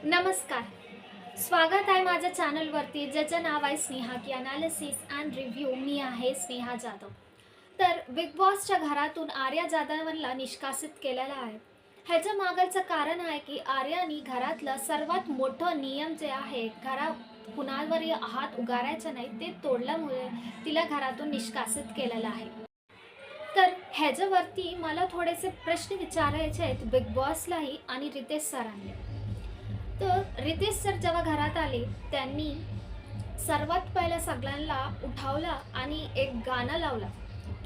नमस्कार. स्वागत आहे माझ्या चॅनलवरती ज्याचं नाव आहे स्नेहा की अनालिसिस अँड रिव्ह्यू. मी आहे स्नेहा जाधव. तर बिग बॉसच्या घरातून आर्या जाधवला निष्कासित केलेलं आहे. ह्याच्या मागचं कारण आहे की आर्यानी घरातलं सर्वात मोठं नियम जे आहे कुणावरही हात उगारायचा नाही ते तोडल्यामुळे तिला घरातून निष्कासित केलेलं आहे. तर ह्याच्यावरती मला थोडेसे प्रश्न विचारायचे आहेत बिग बॉसलाही आणि रितेश सरांनी. तर रितेश सर जेव्हा घरात आले त्यांनी सर्वात पहिलं सगळ्यांना उठवलं आणि एक गाणं लावलं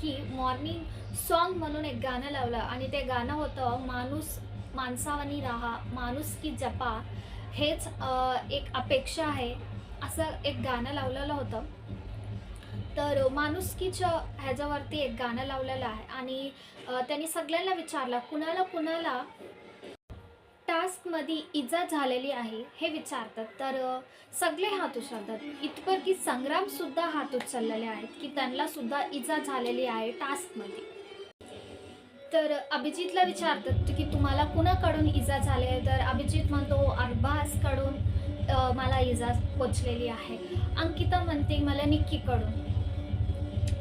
की मॉर्निंग सॉन्ग म्हणून एक गाणं लावलं आणि ते गाणं होतं माणसावानी राहा माणूस की जपा हेच एक अपेक्षा आहे असं एक गाणं लावलेलं होतं. तर माणुसकीच्या ह्याच्यावरती एक गाणं लावलेलं आहे आणि त्यांनी सगळ्यांना विचारलं कुणाला कुणाला टास्कमध्ये इजा झालेली आहे हे विचारतात. तर सगळे हात उचलतात, इतपर की संग्रामसुद्धा हात उचललेले आहेत की त्यांनासुद्धा इजा झालेली आहे टास्कमध्ये. तर अभिजितला विचारतात की तुम्हाला कुणाकडून इजा झाली आहे. तर अभिजित म्हणतो अरबाजकडून मला इजा पोचलेली आहे. अंकिता म्हणते मला निक्कीकडून.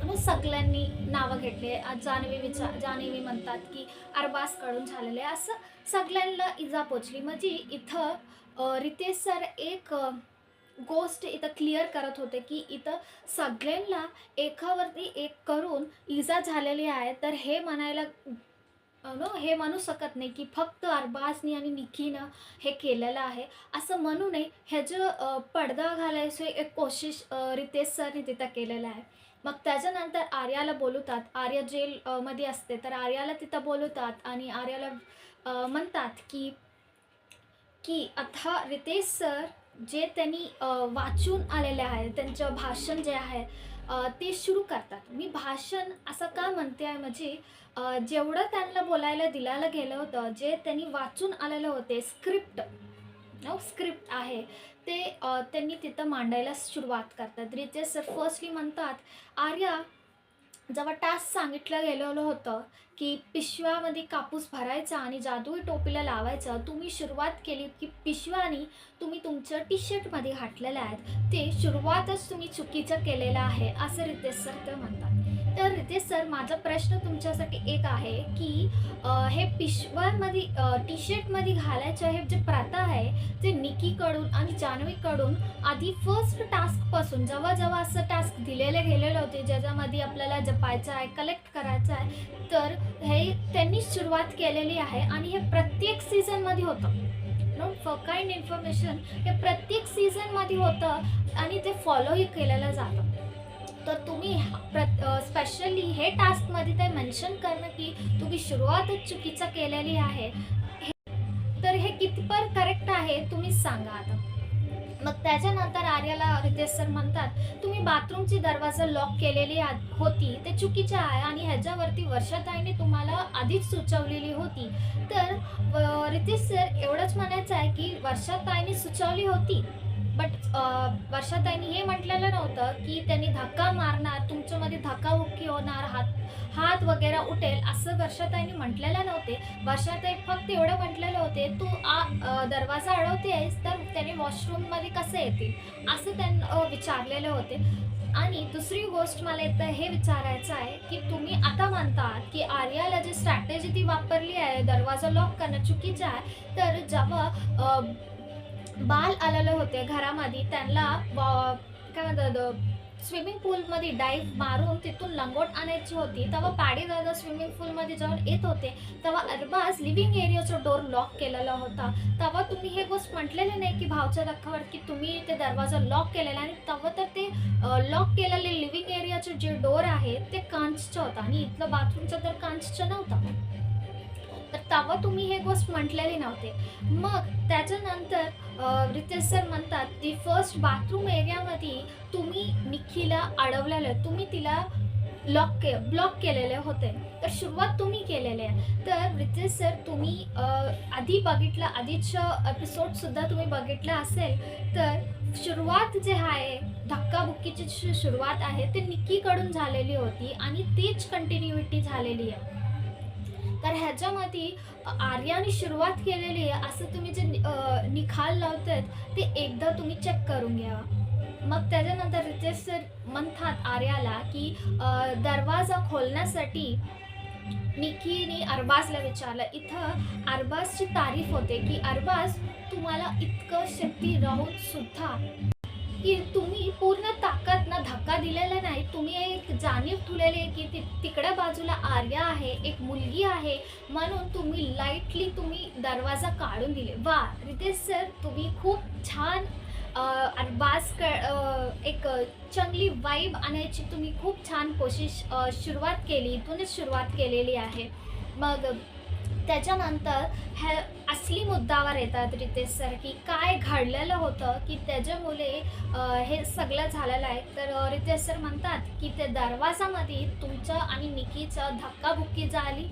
मग सगळ्यांनी नावं घेतले. जान्हवी म्हणतात की अरबाजकडून झालेले आहे. असं सगळ्यांना इजा पोचली. म्हणजे इथं रितेश सर एक गोष्ट इथं क्लिअर करत होते की इथं सगळ्यांना एकावरती एक करून इजा झालेली आहे. तर हे म्हणायला हे म्हणू शकत नाही की फक्त अरबाजनी आणि निक्कीनं हे केलेलं आहे असं म्हणू नये. ह्याचं पडदा घालायचं एक कोशिश रितेश सरने तिथं केलेलं आहे. मग त्याच्यानंतर आर्याला बोलवतात. आर्या जेलमध्ये असते तर आर्याला तिथं बोलवतात आणि आर्याला म्हणतात की की आता रितेश सर जे त्यांनी वाचून आलेले आहे त्यांचं भाषण जे आहे ते सुरू करतात. मी भाषण असं का म्हणते आहे म्हणजे जेवढं त्यांना बोलायला दिलेलं गेलं होतं जे त्यांनी वाचून आलेलं होते स्क्रिप्ट आहे ते त्यांनी तिथं मांडायला सुरुवात करतात. रितेश सर फर्स्टली म्हणतात आर्या जेव्हा टास्क सांगितलं गेलेलं होतं की पिशव्यामध्ये कापूस भरायचा आणि जादुई टोपीला लावायचं, तुम्ही सुरुवात केली की पिशव्यानी तुम्ही तुमचं टी शर्टमध्ये घातलेलं आहे ते सुरुवातच तुम्ही चुकीचं केलेलं आहे असं रितेश सर ते म्हणतात. तर रितेश सर माझा प्रश्न तुमच्यासाठी एक आहे की हे पिशव्यामध्ये टी शर्टमध्ये घालायचं हे जे प्रथा आहे ते निक्कीकडून आणि जान्हवीकडून आधी फर्स्ट टास्कपासून जेव्हा जेव्हा असं टास्क दिलेले गेलेले होते ज्याच्यामध्ये आपल्याला जपायचं आहे कलेक्ट करायचं आहे तर हे त्यांनी सुरुवात केलेली आहे आणि हे प्रत्येक सीझनमध्ये होतं. नोट फॉर काइंड इन्फॉर्मेशन हे प्रत्येक सीझनमध्ये होतं आणि ते फॉलोही केलेलं जातं. तर तुम्ही स्पेशली हे टास्कमध्ये ते मेन्शन करणं की तुम्ही सुरुवातच चुकीचं केलेली आहे तर हे कितपर करेक्ट आहे तुम्ही सांगा आता. मग त्याच्यानंतर आर्याला रितेश सर म्हणतात तुम्ही बाथरूमची दरवाजा लॉक केलेली होती ते चुकीचं आहे आणि ह्याच्यावरती वर्षाताईने तुम्हाला आधीच सुचवलेली होती. तर रितेश सर एवढंच म्हणायचं आहे की वर्षाताईने सुचवली होती बट वर्षाताईंनी हे म्हटलेलं नव्हतं की त्यांनी धक्का मारणार तुमच्यामध्ये धक्काबुक्की होणार हात वगैरे उठेल असं वर्षाताईंनी म्हटलेलं नव्हते. वर्षाताई फक्त एवढं म्हटलेलं होते तू दरवाजा अडवते आहेस तर त्याने वॉशरूममध्ये कसं येतील असं त्यांना विचारलेले होते. आणि दुसरी गोष्ट मला इथं हे विचारायचं आहे की तुम्ही आता म्हणतात की आर्याला जी स्ट्रॅटेजी ती वापरली आहे दरवाजा लॉक करणं चुकीचं आहे. तर जेव्हा बाल आलेले होते घरामध्ये त्यांना काय म्हणतात स्विमिंग पूलमध्ये डाईव्ह मारून तिथून लंगोट आणायची होती तेव्हा पाडीदादा स्विमिंग पूलमध्ये जाऊन येत होते तेव्हा अरबाज लिव्हिंग एरियाचा डोर लॉक केलेला होता. तेव्हा तुम्ही हे गोष्ट म्हटलेलं नाही की भावच्या दाखवावर की तुम्ही ते दरवाजा लॉक केलेला आणि तेव्हा तर ते लॉक केलेले लिव्हिंग एरियाचं जे डोर आहे ते कांचचं होतं आणि इथलं बाथरूमचं तर कांचचं नव्हतं. तर तेव्हा तुम्ही हे गोष्ट म्हटलेली नव्हते. मग त्याच्यानंतर रितेश सर म्हणतात ती फर्स्ट बाथरूम एरियामध्ये तुम्ही निक्कीला अडवलेलं तुम्ही तिला ब्लॉक केलेले होते तर सुरुवात तुम्ही केलेली आहे. तर रितेश सर तुम्ही आधी बघितलं आधीचं एपिसोडसुद्धा तुम्ही बघितलं असेल तर सुरुवात जे आहे धक्काबुक्कीची सुरुवात आहे ते निक्कीकडून झालेली होती आणि तीच कंटिन्युइटी झालेली आहे. तर ह्याच्यामध्ये आर्याने सुरुवात केलेली आहे असं तुम्ही जे निखाल लावतात ते एकदा तुम्ही चेक करून घ्या. मग त्याच्यानंतर रितेश सर म्हणतात आर्याला की दरवाजा खोलण्यासाठी निकीने अरबाजला विचारलं. इथं अरबाजची तारीफ होते की अरबाज, तुम्हाला इतकं शक्ती राहून सुद्धा की तुम्ही पूर्ण ताकद ना धक्का दिलेला नाही. तुम्ही एक जाणीव ठेवलेली आहे की तिकड्या बाजूला आर्या आहे, एक मुलगी आहे, म्हणून तुम्ही लाईटली तुम्ही दरवाजा काढून दिले. वा रितेश सर, तुम्ही खूप छान एक चांगली वाईब आणायची तुम्ही खूप छान सुरुवात केली, इथूनच सुरुवात केलेली आहे. मग त्याच्यानंतर ह्या असली मुद्द्यावर येतात रितेश सर की काय घडलेलं होतं की त्याच्यामुळे हे सगळं झालेलं आहे. तर रितेश सर म्हणतात की त्या दरवाजामध्ये तुमचं आणि निकीचं धक्काबुक्की झाली,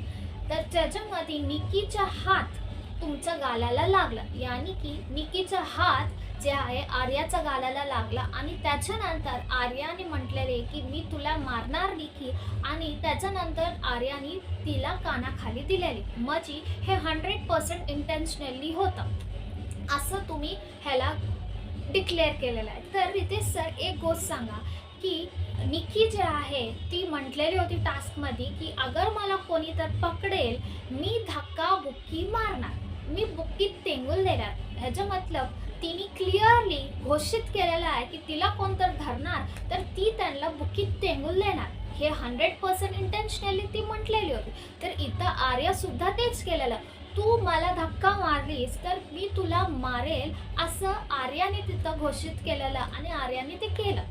तर त्याच्यामध्ये निकीचा हात तुमच्या गालाला लागला, यानी की निकीचा हात जे आहे आर्याच्या गालाला लागला आणि त्याच्यानंतर आर्याने म्हटलेले की मी तुला मारणार निकी, आणि त्याच्यानंतर आर्याने तिला कानाखाली दिलेली. म्हणजे हे 100% इंटेन्शनली होतं असं तुम्ही ह्याला डिक्लेअर केलेलं आहे. तर रितेश सर एक गोष्ट सांगा की निकी जे आहे ती म्हटलेली होती टास्कमध्ये की अगर मला कोणी तर पकडेल मी धक्का बुक्की मारणार, मी बुक्कीत टेंगून देणार. ह्याचा मतलब तिने क्लिअरली घोषित केलेलं आहे की तिला कोणतर धरणार तर ती त्यांना बुक्कीत टेंगून देणार. हे 100% इंटेन्शनली ती म्हटलेली होती. तर इथं आर्यासुद्धा तेच केलेलं. तू मला धक्का मारलीस तर मी तुला मारेल असं आर्याने तिथं घोषित केलेलं आणि आर्याने ते केलं.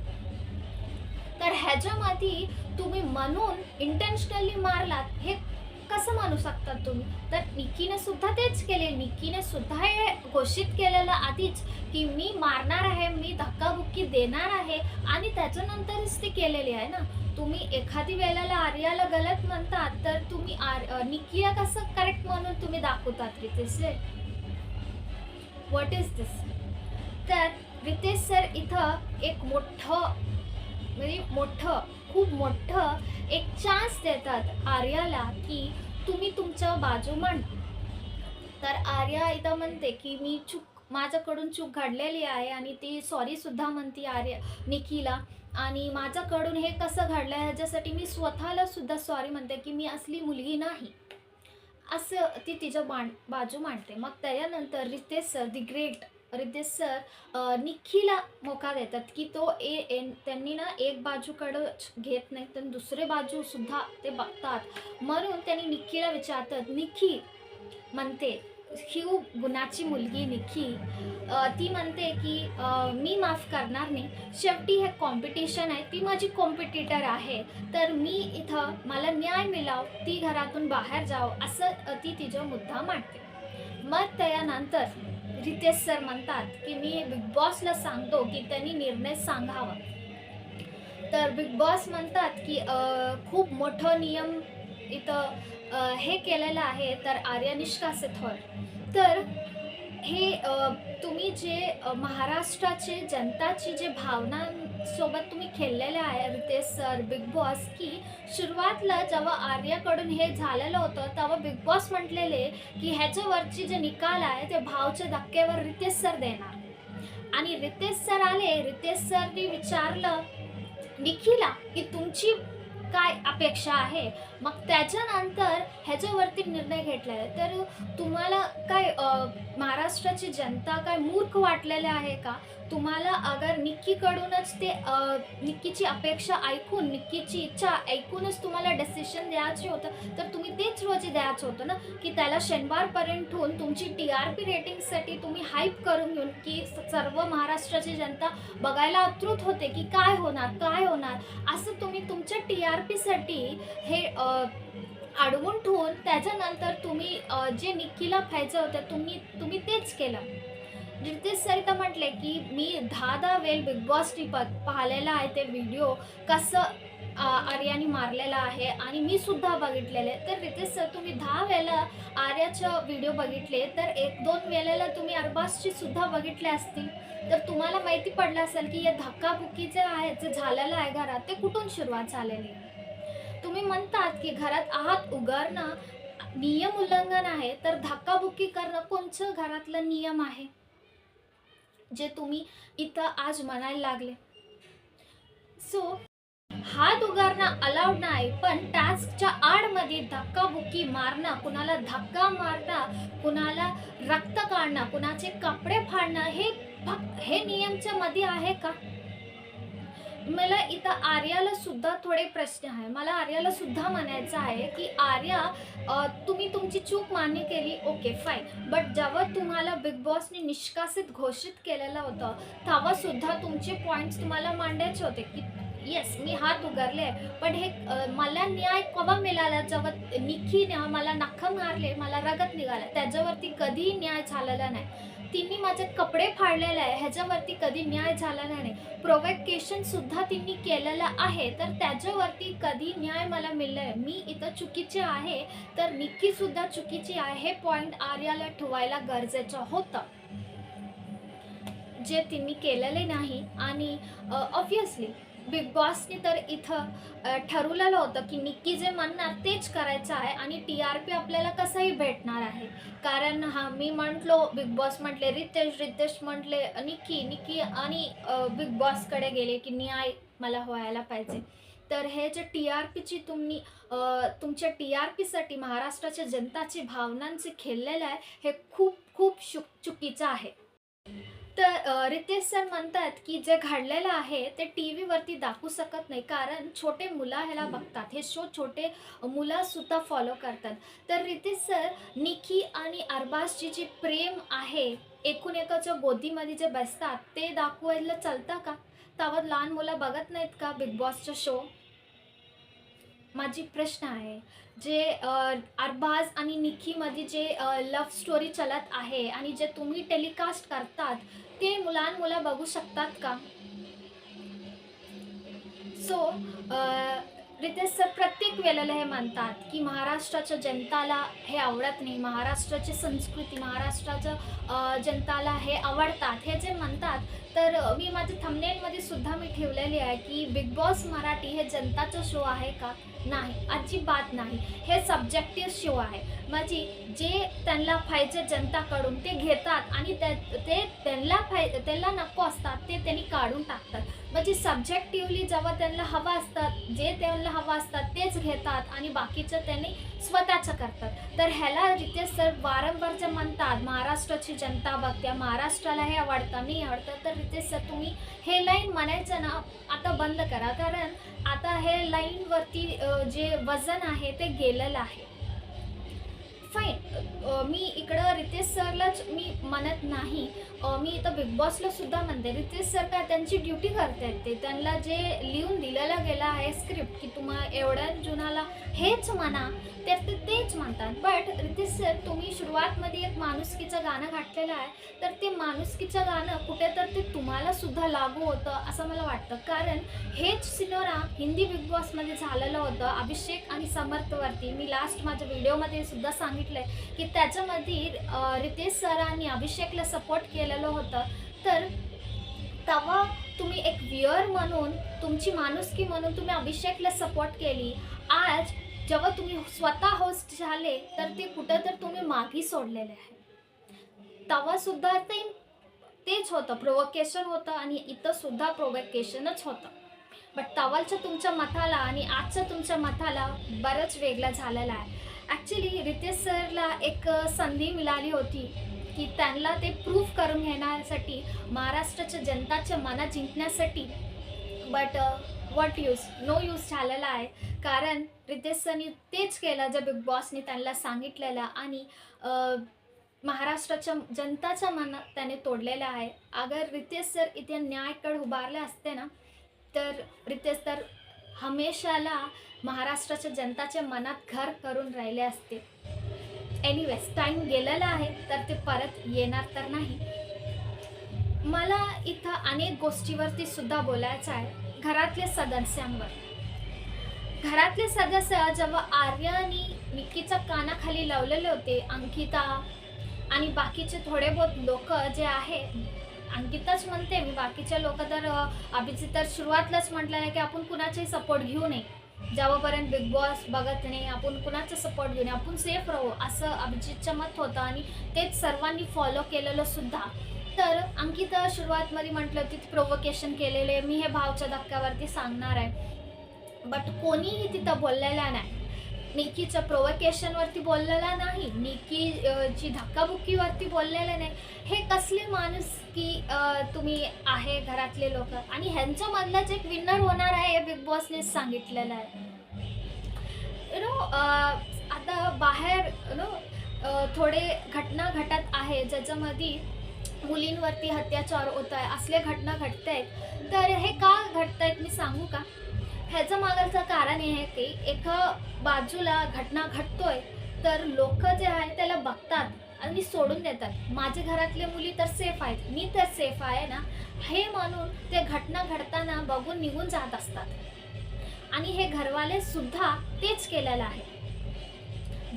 तर ह्याच्यामध्ये तुम्ही म्हणून इंटेन्शनली मारलात हे कसं म्हणू शकतात तुम्ही? तर निकीने सुद्धा तेच केले. निकीने सुद्धा हे घोषित केलेलं आधीच की मी मारणार आहे, मी धक्काबुक्की देणार आहे, आणि त्याच्यानंतरच ती केलेली आहे ना. तुम्ही एखादी वेळेला आर्याला गलत म्हणतात तर तुम्ही निकीला कसं करेक्ट म्हणून तुम्ही दाखवतात रितेश? व्हॉट इज दिस? तर रितेश सर इथं एक खूप मोठं एक चान्स देतात आर्याला की तुम्ही तुमचं बाजू मांडा. तर आर्या इथं म्हणते की माझ्याकडून चूक घडलेली आहे आणि ती सॉरीसुद्धा म्हणते निकीला, आणि माझ्याकडून हे कसं घडलं ह्याच्यासाठी मी स्वतःला सुद्धा सॉरी म्हणते की मी असली मुलगी नाही, असं ती तिचं बाजू मांडते. मग त्याच्यानंतर रितेश सर निकीला मोका देतात की त्यांनी ना एक बाजूकडं घेत नाही तर दुसरे बाजूसुद्धा ते बघतात. म्हणून त्यांनी निकीला विचारतात. निकी म्हणते, खूप गुणाची मुलगी निकी, ती म्हणते की मी माफ करणार नाही, शेवटी हे कॉम्पिटिशन आहे, ती माझी कॉम्पिटिटर आहे, तर मी इथं मला न्याय मिळाव, ती घरातून बाहेर जाव, असं ती तिचा मुद्दा मांडते. मग त्यानंतर रितेश सर म्हणतात की मी बिग बॉसला सांगतो की त्यांनी निर्णय सांगावा. तर बिग बॉस म्हणतात की खूप मोठं नियम इथं हे केलेलं आहे, तर आर्या निष्कासित होय. तर हे तुम्ही जे महाराष्ट्राचे जनताची जे भावनांसोबत तुम्ही खेळलेले आहे रितेश सर, बिग बॉस, की सुरुवातीला जेव्हा आर्याकडून हे झालेलं होतं तेव्हा बिग बॉस म्हटलेले की ह्याच्यावरची जे निकाल आहे ते भावच्या धक्क्यावर रितेश सर देणार. आणि रितेश सर आले. रितेश सरनी विचारलं निखिला की तुमची काय अपेक्षा आहे. मग त्याच्यानंतर ह्याच्यावरती निर्णय घेतला आहे. तर तुम्हाला काय महाराष्ट्राची जनता काय मूर्ख वाटलेले आहे का? तुम्हाला अगर निक्कीकडूनच ते निक्कीची अपेक्षा ऐकून, निक्कीची इच्छा ऐकूनच तुम्हाला डिसिशन द्यायचे होतं तर तुम्ही तेच रोजी द्यायचं होतं ना, की त्याला शनिवारपर्यंत ठेवून तुमची TRP रेटिंगसाठी तुम्ही हाईप करून घेऊन की सर्व महाराष्ट्राची जनता बघायला आतुर होते की काय होणार असं तुम्ही तुमच्या TRPसाठी हे अडवून ठेवून त्याच्यानंतर तुम्ही जे निक्कीला पाहिजे होतं तुम्ही तेच केलं. रितेश सर तर म्हटले की मी 10 वेळ बिग बॉस पाहिलेला आहे ते व्हिडिओ कसं आर्याने मारलेला आहे आणि मी सुद्धा बघितलेले. तर रितेश सर तुम्ही 10 वेळेला आर्याचा व्हिडिओ बघितले तर 1-2 वेळेला तुम्ही अरबाजची सुद्धा बघितले असतील, तर तुम्हाला माहिती पडलं असेल की हे धक्काबुक्की जे आहे जे झालेलं आहे घरात ते कुठून सुरुवात झालेली आहे. तुम्ही म्हणतात की घरात आहात उगारणं नियम उल्लंघन आहे, तर धक्काबुक्की करणं कोणचं घरातलं नियम आहे? जे तुम्ही इथं आज म्हणायला लागले. सो हात उगारणं अलाउड नाही, पण टास्कच्या आडमध्ये धक्काबुक्की मारणं, कुणाला धक्का मारणं, कुणाला रक्त काढणं, कुणाचे कपडे फाडणं हे नियमच्या मध्ये आहे का? मला इथं आर्याला सुद्धा थोडे प्रश्न आहे. मला आर्याला सुद्धा म्हणायचं आहे की आर्या, तुम्ही तुमची चूक मान्य केली, ओके फाईन, बट जेव्हा तुम्हाला बिग बॉसने निष्कासित घोषित केलेलं होतं तेव्हा सुद्धा तुमचे पॉईंट्स तुम्हाला मांडायचे होते की येस मी हात उगारले, पण हे मला न्याय केव्हा मिळाला जेव्हा निखीने मला नखं मारले, मला रगत निघाला, त्याच्यावरती कधी न्याय झालेला नाही. तिने माझे कपडे फाडलेले आहे, ह्याच्यावरती कधी न्याय झालेला नाही. प्रोवोकेशन सुद्धा तिने केलेलं आहे, तर त्याच्यावरती कधी न्याय मला मिळाला आहे. मी इथं चुकीचे आहे तर निक्की सुद्धा चुकीची आहे, हे पॉईंट आर्याला ठेवायला गरजेचं होतं, जे तिने केलेले नाही. आणि ऑब्व्हियसली बिग बॉसने तर इथं ठरवलेलं होतं की निक्की जे म्हणणार तेच करायचं आहे आणि TRP आपल्याला कसंही भेटणार आहे. कारण मी म्हटलो बिग बॉस म्हटले रितेश म्हटले निक्की आणि बिग बॉसकडे गेले की न्याय मला व्हायला पाहिजे. तर हे जे TRPची तुम्ही तुमच्या TRPसाठी महाराष्ट्राच्या जनताची भावनांचे खेळलेलं आहे, हे खूप खूप चुकीचं आहे. तर रितेश सर म्हणतात की जे घडलेलं आहे ते TV वरती दाखवू शकत नाही, कारण छोटे मुलं ह्याला बघतात, हे शो छोटे मुलंसुद्धा फॉलो करतात. तर रितेश सर, निकी आणि अरबाजची जी प्रेम आहे एकूण एकाच्या गोदीमध्ये जे बसतात ते दाखवायला चालतं का? तेव्हा लहान मुलं बघत नाहीत का बिग बॉसचा शो? माझी प्रश्न आहे. जे अरबाज आणि निकीमध्ये जे लव्ह स्टोरी चालत आहे आणि जे तुम्ही टेलिकास्ट करतात ते लहान मुलं बघू शकतात का? सो रितेश सर प्रत्येक वेळेला हे म्हणतात की महाराष्ट्राच्या जनताला हे आवडत नाही, महाराष्ट्राची संस्कृती, महाराष्ट्राच्या जनताला हे आवडतात, हे जे म्हणतात. तर मी माझ्या थंबनेलमध्ये सुद्धा मी ठेवलेली आहे की बिग बॉस मराठी हे जनताचा शो आहे का? नाही, अजिबात नाही. हे सब्जेक्टिव्ह शो आहे. म्हणजे जे त्यांना पाहिजे जनताकडून ते घेतात आणि ते त्यांना नको असतात ते त्यांनी काढून टाकतात. म्हणजे सब्जेक्टिव्हली जेव्हा त्यांना हवं असतात, जे त्यांना हवं असतात तेच घेतात आणि बाकीचं त्यांनी स्वतःचं करतात. तर ह्याला रितेश सर वारंवार जे म्हणतात महाराष्ट्राची जनता बघते, महाराष्ट्राला हे आवडतं नाही आवडतं, तर रितेश सर तुम्ही हे लाईन म्हणायचं ना आता बंद करा, कारण आता हे लाईनवरती जे वजन आहे ते गेलेलं आहे. फाईन, मी इकडं रितेश सरलाच मी म्हणत नाही, मी इथं बिग बॉसला सुद्धा म्हणते. रितेश सर काय त्यांची ड्युटी करतात, ते त्यांना जे लिहून दिलेलं गेलं आहे स्क्रिप्ट की तुम्हा एवढ्या जुनाला हेच म्हणा, तर ते तेच म्हणतात. बट रितेश सर, तुम्ही सुरुवातमध्ये एक माणुसकीचं गाणं घातलेलं आहे, तर ते माणुसकीचं गाणं कुठे तर ते तुम्हाला सुद्धा लागू होतं असं मला वाटतं. कारण हेच सिनोरा हिंदी बिग बॉसमध्ये झालेलं होतं अभिषेक आणि समर्थवरती. मी लास्ट माझ्या व्हिडिओमध्ये सुद्धा सांगितलं की त्याच्यामध्ये रितेश सरांनी अभिषेकला सपोर्ट केलेलं होतं. तर तेव्हा तुम्ही एक व्ह्युअर म्हणून, तुमची माणुसकी म्हणून तुम्ही अभिषेकला सपोर्ट केली. आज जेव्हा तुम्ही स्वतः होस्ट झाले तर ते कुठं तर तुम्ही मागे सोडलेले आहे. तेव्हा सुद्धा तेच होतं, प्रोवोकेशन होतं आणि इथं सुद्धा प्रोवोकेशनच होतं. बट तेव्हाच्या तुमच्या मताला आणि आजच्या तुमच्या मताला बरंच वेगळं झालेलं आहे. ॲक्च्युली रितेश सरला एक संधी मिळाली होती की त्यांना ते प्रूफ करून घेण्यासाठी, महाराष्ट्राच्या जनताच्या मनं जिंकण्यासाठी. But what use, no use झालेला आहे. कारण रितेश सरनी तेच केलं जे बिग बॉसने त्यांना सांगितलेलं आणि महाराष्ट्राच्या जनताच्या मनात त्याने तोडलेलं आहे. अगर रितेश सर इथे न्यायकडे उभारले असते ना, तर रितेश सर हमेशाला महाराष्ट्राच्या जनताच्या मनात घर करून राहिले असते. एनिवेज, टाईम गेलेला आहे तर ते परत येणार तर नाही. मला इथं अनेक गोष्टीवरती सुद्धा बोलायचं आहे. घरातले सदस्यांवर, घरातले सदस्य जेव्हा आर्या आणि निक्कीच्या कानाखाली लावलेले होते, अंकिता आणि बाकीचे थोडे बहुत लोक जे आहे, अंकिताच म्हणते मी, बाकीचे लोक तर अभिजित तर सुरुवातलाच म्हटलं आहे की आपण कुणाचाही सपोर्ट घेऊ नये, जेव्हापर्यंत बिग बॉस बघत नाही आपण कुणाचा सपोर्ट घेऊ नये, आपण सेफ राहू, असं अभिजितचं मत होतं आणि तेच सर्वांनी फॉलो केलेलं सुद्धा. तर अंकिता सुरुवातमध्ये म्हटलं होती प्रोव्होकेशन केलेले, मी हे भावच्या धक्क्यावरती सांगणार आहे. बट कोणीही तिथं बोललेला नाही. निकीच्या प्रोव्होकेशनवरती बोललेला नाही, ची धक्काबुक्कीवरती बोललेलं नाही. हे कसले माणूस की तुम्ही आहे घरातले लोक, आणि ह्यांच्यामधलाच एक विनर होणार आहे हे बिग बॉसनेच सांगितलेलं आहे. आता बाहेर थोडे घटना घटत आहे ज्याच्यामध्ये मुलींवरती अत्याचार होत आहे, असले घटना घडत आहेत. तर हे का घडत आहेत मी सांगू का? ह्याचं मागचं कारण हे आहे की एका बाजूला घटना घडतोय तर लोक जे आहे त्याला बघतात आणि सोडून देतात. माझ्या घरातले मुली तर सेफ आहेत, मी तर सेफ आहे ना, हे म्हणून ते घटना घडताना बघून निघून जात असतात. आणि हे घरवाले सुद्धा तेच केलेलं आहे.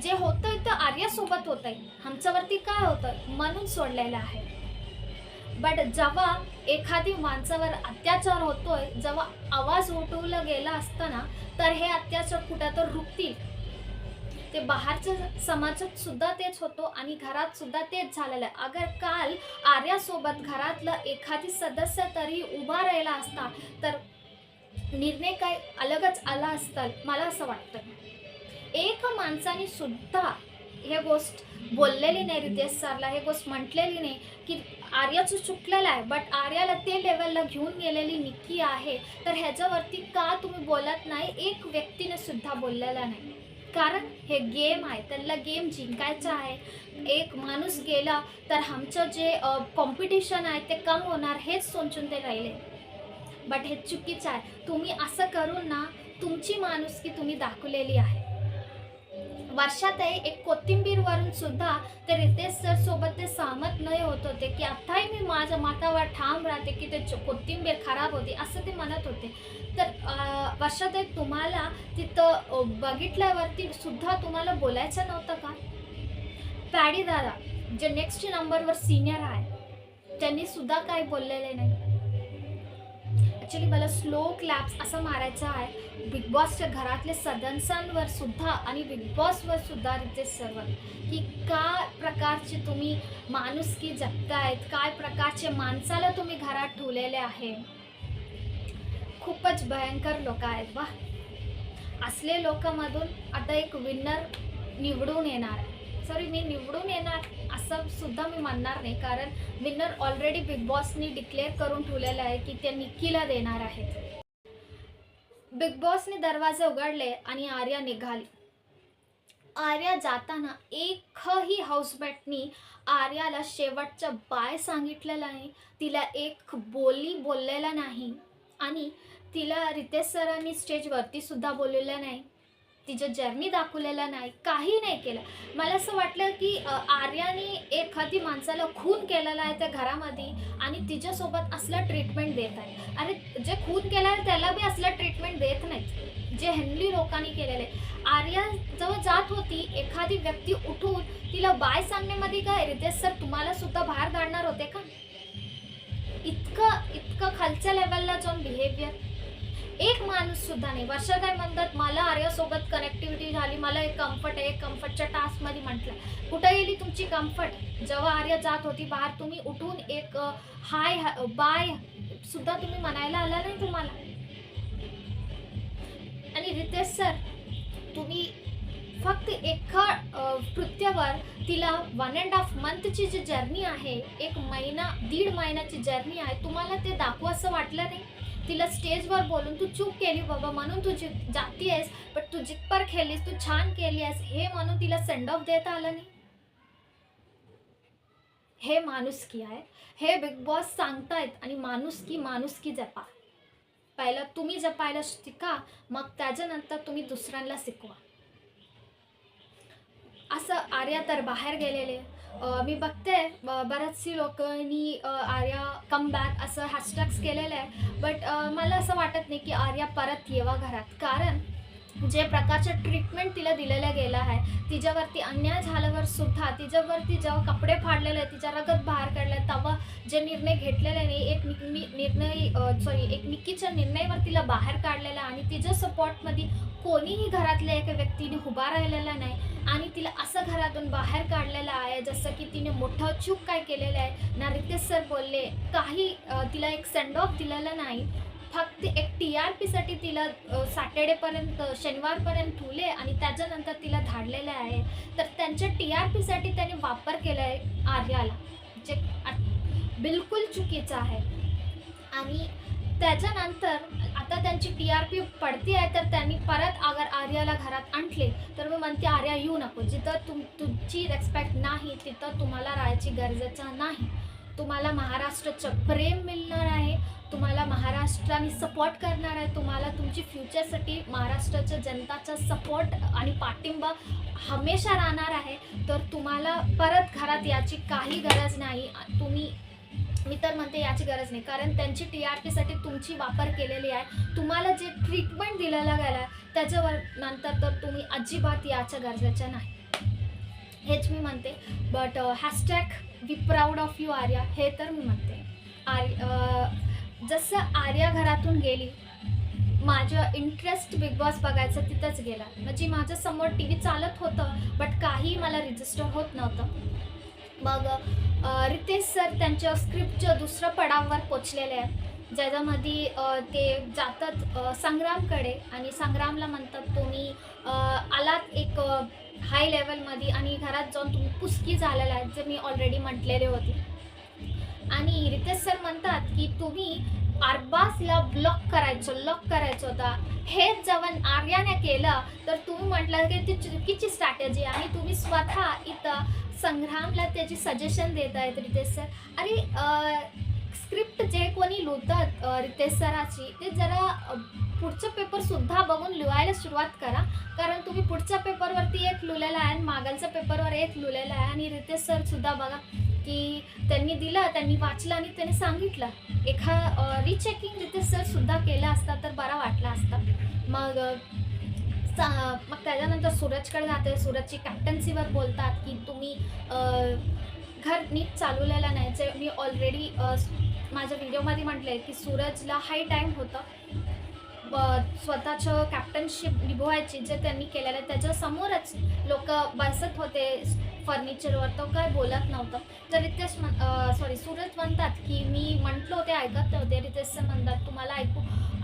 जे होतंय तर आर्यासोबत होतंय, आमच्यावरती काय होतंय म्हणून सोडलेलं आहे. बट जेव्हा एखादी माणसावर अत्याचार होतोय, जेव्हा आवाज उठवला गेला असताना, तर हे अत्याचार कुठं तर रुकतील. ते बाहेरच्या समाजात सुद्धा तेच होतो आणि घरात सुद्धा तेच झालेलं आहे. अगर काल आर्यासोबत घरातला एखादी सदस्य तरी उभा राहिला असता तर निर्णय काय अलगच आला असता, मला असं वाटतं. एक माणसाने सुद्धा हे गोष्ट बोललेली नाही, रितेश सरला हे गोष्ट म्हटलेली नाही की आर्याचं चुकलेलं आहे, बट आर्याला ते लेवलला घेऊन गेलेली निक्की आहे. तर ह्याच्यावरती का तुम्ही बोलत नाही? एक व्यक्तीने सुद्धा बोललेला नाही. कारण हे गेम आहे, त्यांना गेम जिंकायचं आहे. एक माणूस गेला तर आमचं जे कॉम्पिटिशन आहे ते कम होणार, हेच सोचून ते राहिले. बट हे चुकीचं आहे. तुम्ही असं करून ना तुमची माणुसकी तुम्ही दाखवलेली आहे. वर्षात एक कोथिंबीरवरून सुद्धा ते रितेश सर सोबत ते सहमत नाही होत होते की आताही मी माझ्या मातावर ठाम राहते की ते कोथिंबीर खराब होती, असं ते म्हणत होते. तर वर्षात तुम्हाला तिथं बघितल्यावरती सुद्धा तुम्हाला बोलायचं नव्हतं का? पॅडी दादा जे नेक्स्ट नंबरवर सिनियर आहे त्यांनी सुद्धा काही बोललेले नाही. ॲक्च्युली मला स्लो क्लॅप्स असं मारायचं आहे बिग बॉसच्या घरातले सदस्यांवर सुद्धा आणि बिग बॉसवर सुद्धा, रितेश सरवर, की काय प्रकारचे तुम्ही माणुसकी जगतायत, काय प्रकारचे माणसाला तुम्ही घरात ठेवलेले आहे. खूपच भयंकर लोक आहेत वा. असले लोकांमधून आता एक विनर निवडून येणार. मी निवडून येणार असं सुद्धा मी म्हणणार नाही, कारण विनर ऑलरेडी बिग बॉसनी डिक्लेअर करून ठेवलेलं आहे की ते निक्कीला देणार आहेत. बिग बॉसने दरवाजे उघडले आणि आर्या निघाली. आर्या जाताना एकही हाऊसमेटनी आर्याला शेवटचं बाय सांगितलेलं नाही, तिला एक बोली बोललेला नाही आणि तिला रितेश सरांनी स्टेजवरती सुद्धा बोललेलं नाही, तिचं जर्नी दाखवलेला नाही, काही नाही केलं. मला असं वाटलं की आर्याने एखादी माणसाला खून केलेला आहे त्या घरामध्ये आणि तिच्यासोबत असलं ट्रीटमेंट देत आहे. अरे जे खून केलं आहे त्याला बी असलं ट्रीटमेंट देत नाहीत जे हेनली लोकांनी केलेलं आहे. आर्या जेव्हा जात होती, एखादी व्यक्ती उठून तिला बाय सांगण्यामध्ये काय रितेश सर तुम्हाला सुद्धा बाहेर काढणार होते का? इतकं खालच्या लेवलला जाऊन बिहेवियर एक माणूस सुद्धा नाही. वर्षा काय म्हणतात मला आर्यासोबत कनेक्टिव्हिटी झाली, मला एक कम्फर्ट आहे, कम्फर्टच्या टास्कमध्ये म्हटलं. कुठं गेली तुमची कम्फर्ट? जेव्हा आर्या जात होती बाहेर तुम्ही उठून एक हाय बाय सुद्धा तुम्ही म्हणायला आला नाही तुम्हाला. आणि रितेश सर तुम्ही फक्त एका कृत्यावर तिला 1.5 मंथची जी जर्नी आहे, 1 महिना 1.5 महिन्याची जर्नी आहे, तुम्हाला ते दाखवू असं वाटलं नाही? तिला स्टेजवर बोलून तू चूक केली बाबा म्हणून तू जाती आहेस, बट तू जितपर खेळलीस, तू छान केली आहेस हे म्हणून तिला सेंड ऑफ देता आलं नाही? हे माणुसकी आहे. हे बिग बॉस सांगतायत आणि माणुसकी जपा. पहिलं तुम्ही जपायला शिका, मग त्याच्यानंतर तुम्ही दुसऱ्यांना शिकवा. असं आर्या तर बाहेर गेलेले मी बघते बऱ्याचशी लोकांनी आर्या कम बॅक असं हॅशटॅग्स केलेलं आहे. बट मला असं वाटत नाही की आर्या परत येवा घरात, कारण जे प्रकारचं ट्रीटमेंट तिला दिलेलं गेलं आहे, तिच्यावरती अन्याय झाल्यावर सुद्धा, तिच्यावरती जेव्हा कपडे फाडलेले, तिच्या रगत बाहेर काढलं, तेव्हा जे निर्णय घेतलेले नाही, एक निक्कीच्या निर्णयावर तिला बाहेर काढलेला आणि तिच्या सपोर्टमध्ये कोणीही घरातल्या एका व्यक्तीने उभा राहिलेला नाही आणि तिला असं घरातून बाहेर काढलेलं आहे. जसं की तिने मोठं चूक काय केलेलं आहे ना, रितेश सर बोलले काही तिला एक सेंड ऑफ दिलेला नाही, फक्त एक TRPसाठी तिला सॅटर्डेपर्यंत शनिवारपर्यंत ठेवले आणि त्याच्यानंतर तिला धाडलेलं आहे. तर त्यांच्या TRPसाठी त्याने वापर केला आहे आर्याला, जे बिलकुल चुकीचं आहे. आणि त्याच्यानंतर आता त्यांची TRP पडती आहे, तर त्यांनी परत अगर आर्याला घरात आणले तर मी म्हणते आर्या येऊ नको. जिथं तुमची रिस्पेक्ट नाही तिथं तुम्हाला राहायची गरजेचं नाही. तुम्हाला महाराष्ट्राचं प्रेम मिळणार आहे, तुम्हाला महाराष्ट्राने सपोर्ट करणार आहे, तुम्हाला तुमची फ्युचरसाठी महाराष्ट्राच्या जनताचा सपोर्ट आणि पाठिंबा हमेशा राहणार आहे. तर तुम्हाला परत घरात याची काही गरज नाही. मी तर म्हणते याची गरज नाही, कारण त्यांची TRPसाठी तुमची वापर केलेली आहे. तुम्हाला जे ट्रीटमेंट दिलेला गेला त्याच्यावर नंतर तर तुम्ही अजिबात याच्या गरजेच्या नाही, हेच मी म्हणते. But #we proud of you Arya, हे तर मी म्हणते. जसं आर्या घरातून गेली, माझं इंटरेस्ट बिग बॉस बघायचं तिथंच गेला. म्हणजे माझ्यासमोर TV चालत होतं, बट काही मला रजिस्टर होत नव्हतं. मग रितेश सर त्यांच्या स्क्रिप्टच्या दुसऱ्या पडावावर पोचलेले आहे, ज्याच्यामध्ये ते जातात संग्रामकडे आणि संग्रामला म्हणतात तुम्ही आलात एक हाय लेवलमध्ये आणि घरात जाऊन तुम्ही पुसकी झालेला आहे, जे मी ऑलरेडी म्हटलेले होते. आणि रितेश सर म्हणतात की तुम्ही अरबाजला लॉक करायचं होता. हेच जेव्हा आर्याने केलं तर तुम्ही म्हटलं की ती चुकीची स्ट्रॅटेजी आणि तुम्ही स्वतः इथं संग्रामला त्याची सजेशन देत आहेत रितेश सर. अरे स्क्रिप्ट जे कोणी लिहितात रितेश सराची, ते जरा पुढचं पेपरसुद्धा बघून लिहायला सुरुवात करा, कारण तुम्ही पुढच्या पेपरवरती एक लिहिलेला आहे आणि मागलच्या पेपरवर एक लिहिलेला आहे. आणि रितेश सरसुद्धा बघा की त्यांनी वाचलं आणि त्यांनी सांगितलं. रिचेकिंग रितेश सरसुद्धा केलं असता तर बरा वाटला असता. मग त्याच्यानंतर सूरजकडे जाते. सूरजची कॅप्टन्सीवर बोलतात की तुम्ही घर नीट चालवलेलं नाही, जे मी ऑलरेडी माझ्या व्हिडिओमध्ये म्हटलं आहे की सूरजला हाय टाईम होतं स्वतःचं कॅप्टनशिप निभवायची, जे त्यांनी केलेलं आहे. त्याच्यासमोरच लोक बसत होते फर्निचरवर, तो काय बोलत नव्हतं. तर सूरज म्हणतात की मी म्हटलं ते ऐकत नव्हते. रितेश सर म्हणतात तुम्हाला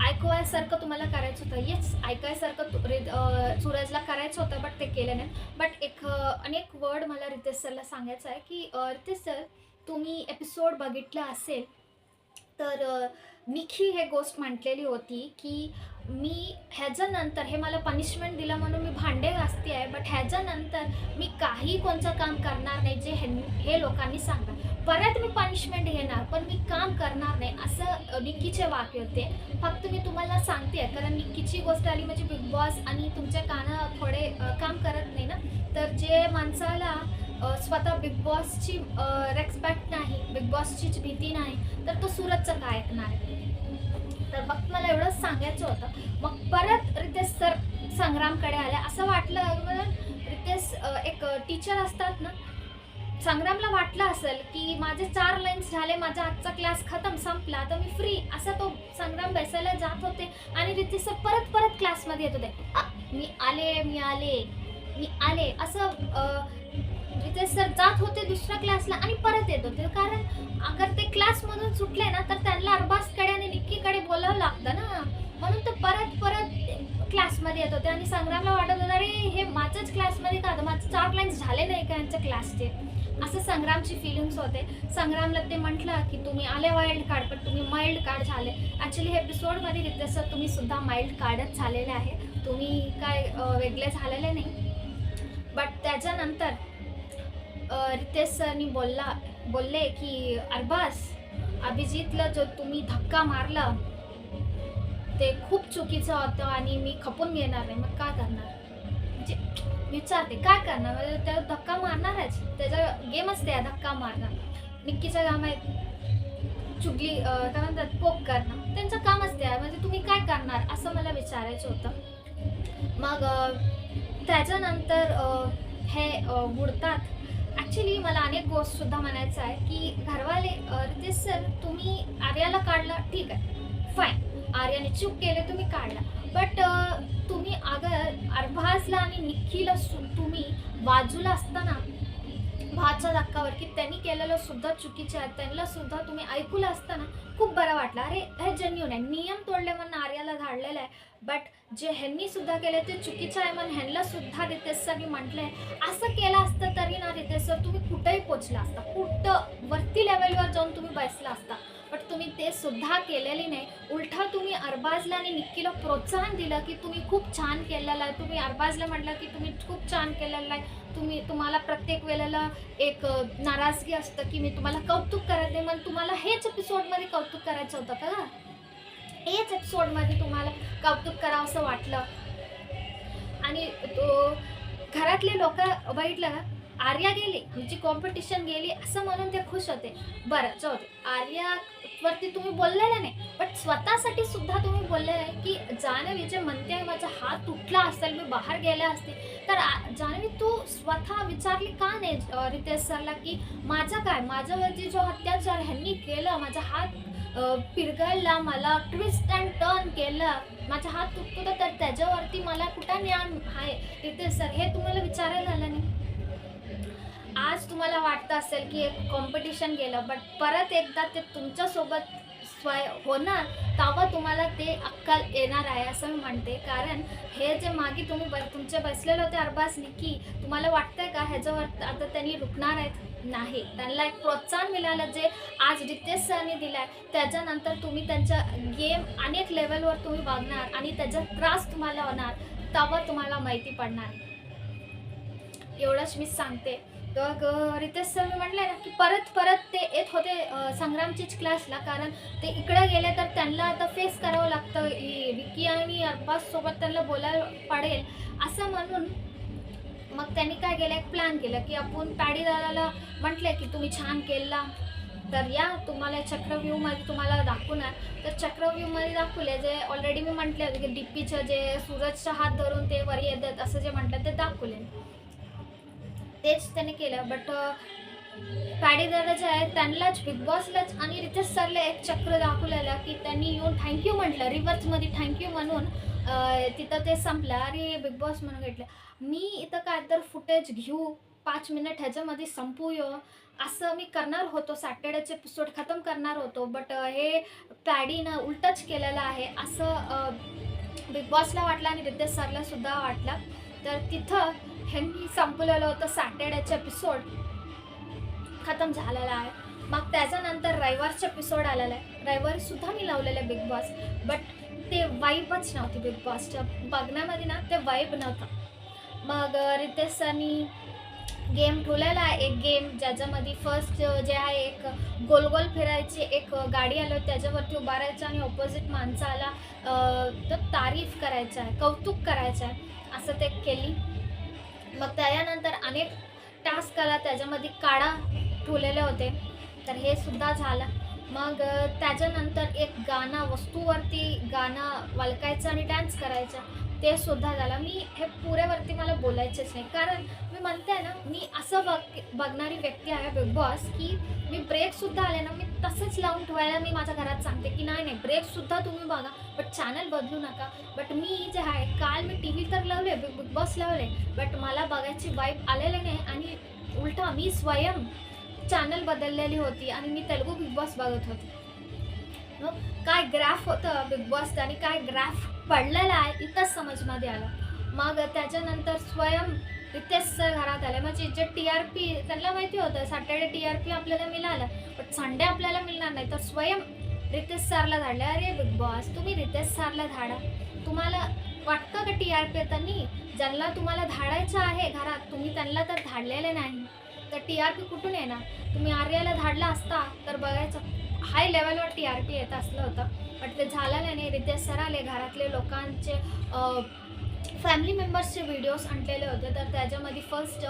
ऐकवायसारखं तुम्हाला करायचं होतं. येस, ऐकायसारखं सूरजला करायचं होतं, बट ते केलं नाही. बट अनेक वर्ड मला रितेश सरला सांगायचं आहे की रितेश सर, तुम्ही एपिसोड बघितला असेल तर निखी हे गोष्ट म्हटलेली होती की मी ह्याच्यानंतर हे मला पनिशमेंट दिलं म्हणून मी भांडे घासते आहे, बट ह्याच्यानंतर मी काही कोणतं काम करणार नाही जे हे लोकांनी सांगतात. परत मी पनिशमेंट घेणार पण मी काम करणार नाही, असं निक्कीचे वाक्य होते. फक्त मी तुम्हाला सांगते आहे, कारण निक्कीची गोष्ट आली म्हणजे बिग बॉस आणि तुमच्या कानं थोडे काम करत नाही ना. तर जे माणसाला स्वतः बिग बॉसची रेस्पेक्ट नाही, बिग बॉसचीच भीती नाही, तर तो सूरजचं काय ऐकणार आहे. तर फक्त मला एवढंच सांगायचं होतं. मग परत रितेश सर संग्रामकडे आले. असं वाटलं रितेश एक टीचर असतात ना, संग्रामला वाटलं असेल की माझे 4 लाईन्स झाले, माझा आजचा क्लास खतम संपला, तर मी फ्री, असं तो संग्राम बसायला जात होते आणि रितेश सर परत क्लासमध्ये येत होते. मी आले असं रितेश सर जात होते दुसऱ्या क्लासला आणि परत येत होते. कारण अगर ते क्लासमधून सुटले ना तर त्यांना अरबाजकडे आणि निक्कीकडे बोलावं लागतं ना, म्हणून ते परत क्लासमध्ये येत होते. आणि संग्रामला वाटत होतं अरे हे माझ्याच क्लासमध्ये का, तर माझे 4 लाईन्स झाले नाही का यांच्या क्लासचे, असं संग्रामची फिलिंग्स होते. संग्रामला ते म्हटलं की तुम्ही आले वाईल्ड कार्ड, पण तुम्ही माइल्ड कार्ड झाले. ॲक्च्युली हे एपिसोडमध्ये रितेश सर तुम्ही सुद्धा माइल्ड कार्डच झालेले आहे, तुम्ही काय वेगळे झालेले नाही. बट त्याच्यानंतर रितेश सरनी बोलले की अरबाज, अभिजितला जो तुम्ही धक्का मारला ते खूप चुकीचं होतं आणि मी खपून घेणार नाही. मग काय करणार, म्हणजे विचारते काय करणार, म्हणजे त्याला धक्का मारणारच, त्याचा गेमच ते धक्का मारणं. निक्कीचं काम आहे चुगली काय म्हणतात पोक करणं, त्यांचं कामच ते आहे. म्हणजे तुम्ही काय करणार असं मला विचारायचं होतं. मग त्याच्यानंतर हे उडतात. ॲक्च्युली मला अनेक गोष्टसुद्धा म्हणायचं आहे की घरवाले रितेश रितेश सर तुम्ही आर्याला काढला, ठीक आहे फाईन, आर्याने चूक केले तुम्ही काढला, बट तुम्ही अगर अरबाजला आणि निक्कीला तुम्ही बाजूला असताना भाच्या धक्कावर की त्यांनी केलेलं सुद्धा चुकीचे आहे, त्यांना सुद्धा तुम्ही ऐकूलं असताना खूप बरं वाटलं. अरे हे जेन्युन आहे, नियम तोडले म्हणून आर्याला धाडलेलं आहे, बट जे ह्यांनी सुद्धा केले ते चुकीचं आहे म्हणून ह्यांना सुद्धा रितेश सरनी म्हटलंय. असं केलं असतं तरी ना रितेश सर तुम्ही कुठंही पोचला असता, कुठं वरती लेवलवर जाऊन तुम्ही बसला असता, बट तुम्ही ते सुद्धा केलेली नाही. उलटा तुम्ही अरबाजला आणि निक्कीला प्रोत्साहन दिलं की तुम्ही खूप छान केलेलं आहे. तुम्ही अरबाजला म्हटलं की तुम्ही खूप छान केलेलं आहे. तुम्हाला प्रत्येक वेळेला एक नाराजगी असतं की मी तुम्हाला कौतुक करत नाही, मग तुम्हाला हेच एपिसोडमध्ये कौतुक करायचं होतं का? हेच एपिसोडमध्ये तुम्हाला कौतुक करावं असं वाटलं. आणि तो घरातले लोक बघितलं का, आर्या गेली, हिची कॉम्पिटिशन गेली असं म्हणून ते खुश होते. बरं जाऊ दे, आर्यावरती तुम्ही बोललेलं नाही, बट स्वतःसाठी सुद्धा तुम्ही बोललेलं आहे की जान्हवी जे म्हणते माझा हात तुटला असेल, मी बाहेर गेले असते, तर जान्हवी तू स्वतः विचारली का नाही रितेश सरला की माझं काय, माझ्यावरती जो अत्याचार ह्यांनी केलं, माझा हात पिरगायला, मला ट्विस्ट अँड टर्न केलं, माझा हात तुटतो तर त्याच्यावरती मला कुठं ज्ञान आहे रितेश सर, हे तुम्हाला विचारायला आलं नाही. आज तुम्हाला वाटतं असेल की एक कॉम्पिटिशन गेलं, बट परत एकदा ते तुमच्यासोबत होणार तेव्हा तुम्हाला ते अक्कल येणार आहे असं मी म्हणते. कारण हे जे मागे तुम्ही तुमचे बसलेले होते अरबाज निक्की, तुम्हाला वाटतंय का ह्याच्यावर आता त्यांनी रुकणार आहेत? नाही. त्यांना एक प्रोत्साहन मिळालं जे आज रितेश सरनी दिलं आहे, त्याच्यानंतर तुम्ही त्यांच्या गेम अनेक लेवलवर तुम्ही बघणार आणि त्याचा त्रास तुम्हाला होणार, तेव्हा तुम्हाला माहिती पडणार. एवढंच मी सांगते. तर रितेश सर मी म्हटलं ना की परत ते येत होते संग्रामचीच क्लासला, कारण ते इकडं गेले तर त्यांना आता फेस करावं लागतं, विकी आणि अरबाजसोबत त्यांना बोलायला पडेल असं म्हणून मग त्यांनी काय केलं, एक प्लॅन केलं की आपण पॅडीदादाला म्हटले की तुम्ही छान केला तर या तुम्हाला चक्रव्यूहमध्ये तुम्हाला दाखवणार. तर चक्रव्यूहमध्ये दाखवले जे ऑलरेडी मी म्हटले होते की डीपीचं जे सूरजचा हात धरून ते वर येतात असं जे म्हटलं ते दाखवले, तेच त्याने केलं. बट पॅडीदादा जे आहे त्यांनाच बिग बॉसलाच आणि रितेश सरला एक चक्र दाखवलेलं की त्यांनी येऊन थँक्यू म्हटलं, रिव्हर्समध्ये थँक्यू म्हणून तिथं ते संपलं. अरे बिग बॉस म्हणून घेतलं, मी इथं काय तर फुटेज घेऊ 5 मिनिट ह्याच्यामध्ये संपूयो असं मी करणार होतो, सॅटर्डेचे एपिसोड खतम करणार होतो, बट हे पॅडीनं उलटच केलेलं आहे असं बिग बॉसला वाटलं आणि रितेश सरला सुद्धा वाटलं. तर तिथं ह्यांनी संपलेलं होतं सॅटर्डेचा एपिसोड खतम झालेला आहे. मग त्याच्यानंतर रविवारचा एपिसोड आलेला आहे, रविवारीसुद्धा मी लावलेलं आहे बिग बॉस, बट ते वाईबच नव्हती बिग बॉसच्या बघण्यामध्ये ना, ते वाईब नव्हतं. मग रितेश सरनी गेम ठेवलेला आहे, एक गेम ज्याच्यामध्ये फर्स्ट जे आहे एक गोल गोल फिरायची एक गाडी आलं, त्याच्यावरती उभा राहायचं आणि ऑपोजिट माणसाला तर तारीफ करायचं आहे, कौतुक करायचं आहे असं ते केली. मग त्यानंतर अनेक टास्क आला, त्याच्यामध्ये काढा ठेवलेले होते, तर हे सुद्धा झालं. मग त्याच्यानंतर एक गाणं वस्तूवरती गाणं वळकायचं आणि डान्स करायचा, ते सुद्धा झालं. मी हे पुरेवरती मला बोलायचंच नाही, कारण मी म्हणते ना मी असं बघणारी व्यक्ती आहे बिग बॉस की मी ब्रेकसुद्धा आले ना मी तसंच लावून ठेवायला मी माझ्या घरात सांगते की नाही ब्रेकसुद्धा तुम्ही बघा, बट चॅनल बदलू नका. बट मी जे आहे काल मी TV तर लावले, बिग बॉस लावले, बट मला बघायची वाईब आलेले नाही आणि उलटा मी स्वयं चॅनल बदललेली होती आणि मी तेलुगू बिग बॉस बघत होती. काय ग्राफ होतं बिग बॉसचं आणि काय ग्राफ पडलेला आहे इथंच समजमध्ये आलं. मग त्याच्यानंतर स्वयं रितेश सर घरात आले, म्हणजे जे TRP त्यांना माहिती होतं सॅटर्डे TRP आपल्याला मिळालं, बट संडे आपल्याला मिळणार नाही, तर स्वयं रितेश सरला धाडले. अरे बिग बॉस तुम्ही रितेश सरला धाडा, तुम्हाला वाटतं का TRP त्यांनी ज्यांना तुम्हाला धाडायचं आहे घरात तुम्ही त्यांना तर धाडलेले नाही, तर TRP कुठून येणार? तुम्ही आर्याला धाडला असता तर बघायचं हाय लेवलवर TRP येत असलं होतं, बट ते झालं नाही. रितेश सर आले, घरातले लोकांचे फॅमिली मेंबर्सचे व्हिडिओज आणलेले होते, तर त्याच्यामध्ये फर्स्ट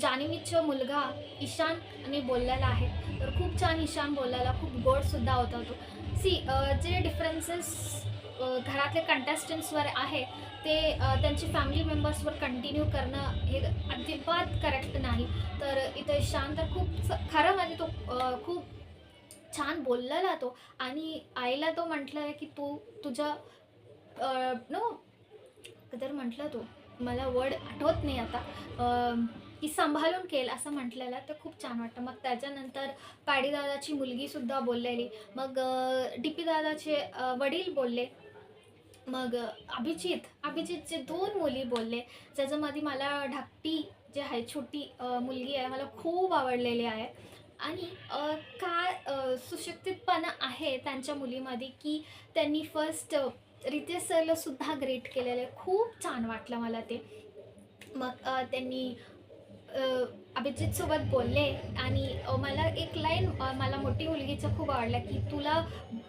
जान्हवीचा मुलगा ईशान आणि बोललेला आहे, तर खूप छान ईशान बोललेला, खूप गोडसुद्धा होता तो. जे डिफरन्सेस घरातले कंटेस्टंट्सवर आहे ते त्यांची फॅमिली मेंबर्सवर कंटिन्यू करणं हे अजिबात करेक्ट नाही. तर इथं ईशान तर खूप खरं म्हणजे तो खूप छान बोललेला तो. आणि आईला तो म्हटलं की तू तुझ्या नो तर म्हटलं तो, मला वर्ड आठवत नाही आता, की सांभाळून केल असं म्हटलेलं, तर खूप छान वाटतं. मग त्याच्यानंतर पाडीदादाची मुलगीसुद्धा बोललेली. मग डी.पी दादाचे वडील बोलले. मग अभिजितचे 2 मुली बोलले. त्याच्यामध्ये मला धाकटी जी आहे, छोटी मुलगी आहे, मला खूप आवडलेली आहे. आणि काय सुशिक्षितपणा आहे त्यांच्या मुलीमध्ये, की त्यांनी फर्स्ट रितेश सरला सुद्धा ग्रेट केलेलं आहे. खूप छान वाटलं मला ते. मग त्यांनी अ, अभिजितसोबत बोलले. आणि मला एक लाईन मला मोठी मुलगीचं खूप आवडलं, की तुला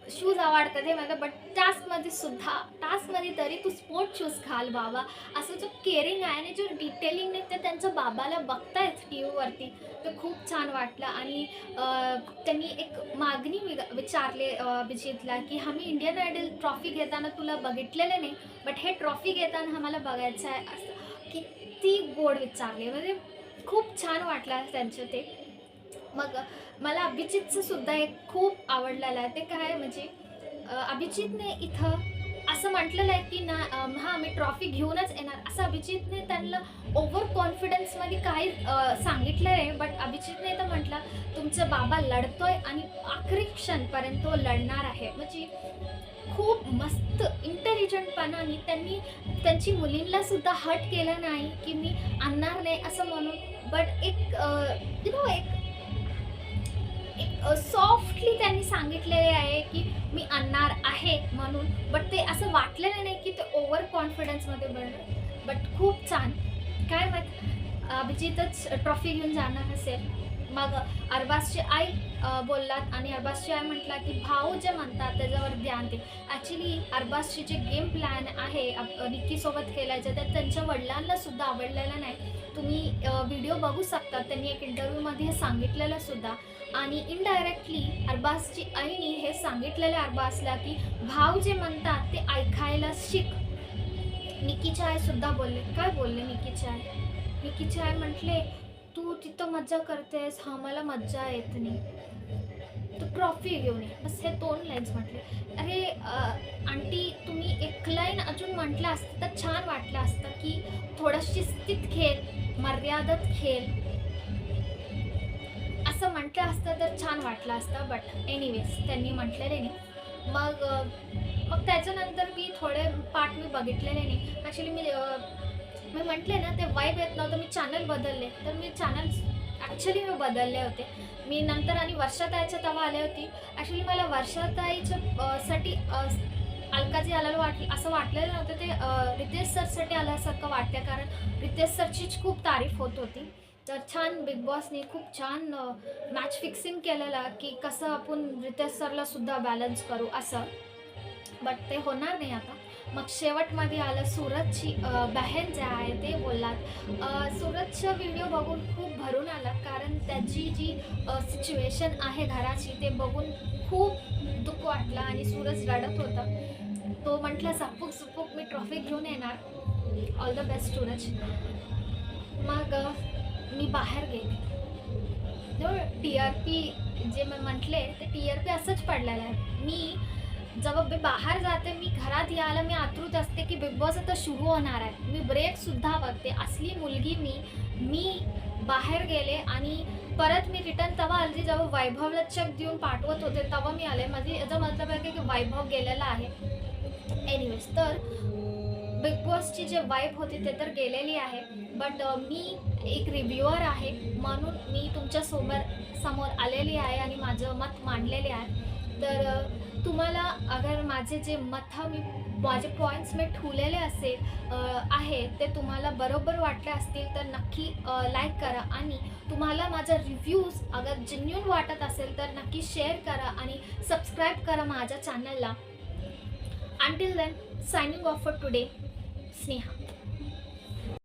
शूज आवडतात हे मला, बट टास्कमध्ये तरी तू स्पोर्ट शूज घाल बाबा. असं जो केअरिंग आहे आणि जो डिटेलिंगने ते त्यांच्या बाबाला बघतायत टी व्हीवरती, ते खूप छान वाटलं. आणि त्यांनी एक मागणी विचारले अभिजितला, की आम्ही इंडियन आयडल ट्रॉफी घेताना तुला बघितलेलं नाही, बट हे ट्रॉफी घेताना आम्हाला बघायचं आहे, असं किती गोड विचारले. म्हणजे खूप छान वाटलं त्यांचं ते. मग मला अभिजितचं सुद्धा एक खूप आवडलेलं आहे. ते काय म्हणजे अभिजितने इथं असं म्हटलेलं आहे, की हां, मी ट्रॉफी घेऊनच येणार. असं अभिजितने त्यांना ओव्हर कॉन्फिडन्समध्ये काही सांगितलं नाही. बट अभिजितने तर म्हटलं, तुमचा बाबा लढतोय आणि आखरी क्षणपर्यंत तो लढणार आहे. म्हणजे खूप मस्त इंटेलिजंटपणाने त्यांनी त्यांची मुलींना सुद्धा हट केलं नाही, की मी आणणार नाही असं म्हणून. बट एक एक एक सॉफ्टली त्यांनी सांगितलेले आहे, की मी आणणार आहे म्हणून. बट ते असं वाटलेलं नाही, की ते ओव्हर कॉन्फिडन्समध्ये बनलं. बट खूप छान. काय माहीत अभिजितच ट्रॉफी घेऊन जाणार असेल. मग अरबाजची आई बोललात. आणि अरबाजची आई म्हटला, की भाऊ जे म्हणतात त्याच्यावर ध्यान दे. ॲक्च्युली अरबाजची जे गेम प्लॅन आहे निक्कीसोबत खेळायचं, तर त्यांच्या वडिलांना सुद्धा आवडलेलं नाही. तुम्ही व्हिडिओ बघू शकता, त्यांनी एक इंटरव्ह्यूमध्ये हे सांगितलेलं सुद्धा. आणि इनडायरेक्टली अरबाजची आईने हे सांगितलेलं अरबाजला, की भाऊ जे म्हणतात ते ऐकायला शिक. निक्कीची आई सुद्धा बोलले. काय बोलले निक्कीची आई? निक्कीची आई म्हटले, तू तिथं मज्जा करतेस, मला मज्जा येत नाही, तू ट्रॉफी घेऊन ये. बस हे 2 लाईन्स म्हटले. अरे आंटी, तुम्ही एक लाईन अजून म्हटलं असतं तर छान वाटलं असतं, की थोडं शिस्तीत खेळ, मर्यादेत खेळ, असं म्हटलं असतं तर छान वाटलं असतं. बट एनिवेज त्यांनी म्हटलेले नाही. मग त्याच्यानंतर मी थोडे पार्ट मी बघितलेले नाही. ॲक्च्युली मी म्हटले ना, ते वाईब येत नव्हतं. मी चॅनल बदलले. तर मी मी बदलले होते. मी नंतर आणि वर्षाताईच्या तेव्हा आले होती. ॲक्च्युली मला वर्षाताईच्या साठी अलकाजी आलेलं असं वाटलेलं नव्हतं. ते रितेश सरसाठी आल्यासारखं वाटतं, कारण रितेश सरचीच खूप तारीफ होत होती. तर छान बिग बॉसने खूप छान मॅच फिक्सिंग केलेला, की कसं आपण रितेश सरला सुद्धा बॅलन्स करू असं. बट ते होणार नाही आता. मग शेवटमध्ये आलं सूरजची बहीण जे आहे ते बोललात. सूरजचा व्हिडिओ बघून खूप भरून आला, कारण त्याची जी सिच्युएशन आहे घराची ते बघून खूप दुःख वाटलं. आणि सूरज रडत होता. तो म्हटला, सपूक मी ट्रॉफी घेऊन येणार. All the best Suraj. मग मी बाहेर गेले. TRP जे मी म्हटले ते TRP असंच पडलेलं आहे. मी जेव्हा मी बाहेर जाते, मी घरात यायला मी आतुरत असते, की बिग बॉस आता सुरू होणार आहे. मी ब्रेकसुद्धा बघते. असली मुलगी मी बाहेर गेले. आणि परत मी रिटर्न तेव्हा आली जेव्हा वैभवला चेक देऊन पाठवत होते, तेव्हा मी आले. म्हणजे याचा मतलब आहे की वैभव गेलेला आहे. एनिवेज, तर बिग बॉसची जे वाईब होती ते तर गेलेली आहे. बट मी एक रिव्ह्युअर आहे म्हणून मी तुमच्या समोर आलेली आहे आणि माझं मत मांडलेले आहे. तर तुम्हाला अगर माझे पॉईंट्स मी ठेवलेले आहे ते तुम्हाला बरोबर वाटले असतील तर नक्की लाईक करा. आणि तुम्हाला माझा रिव्ह्यूज अगर जेन्युइन वाटत असेल तर नक्की शेअर करा आणि सबस्क्राईब करा माझ्या चॅनलला. Until then, signing off for today, Sneha.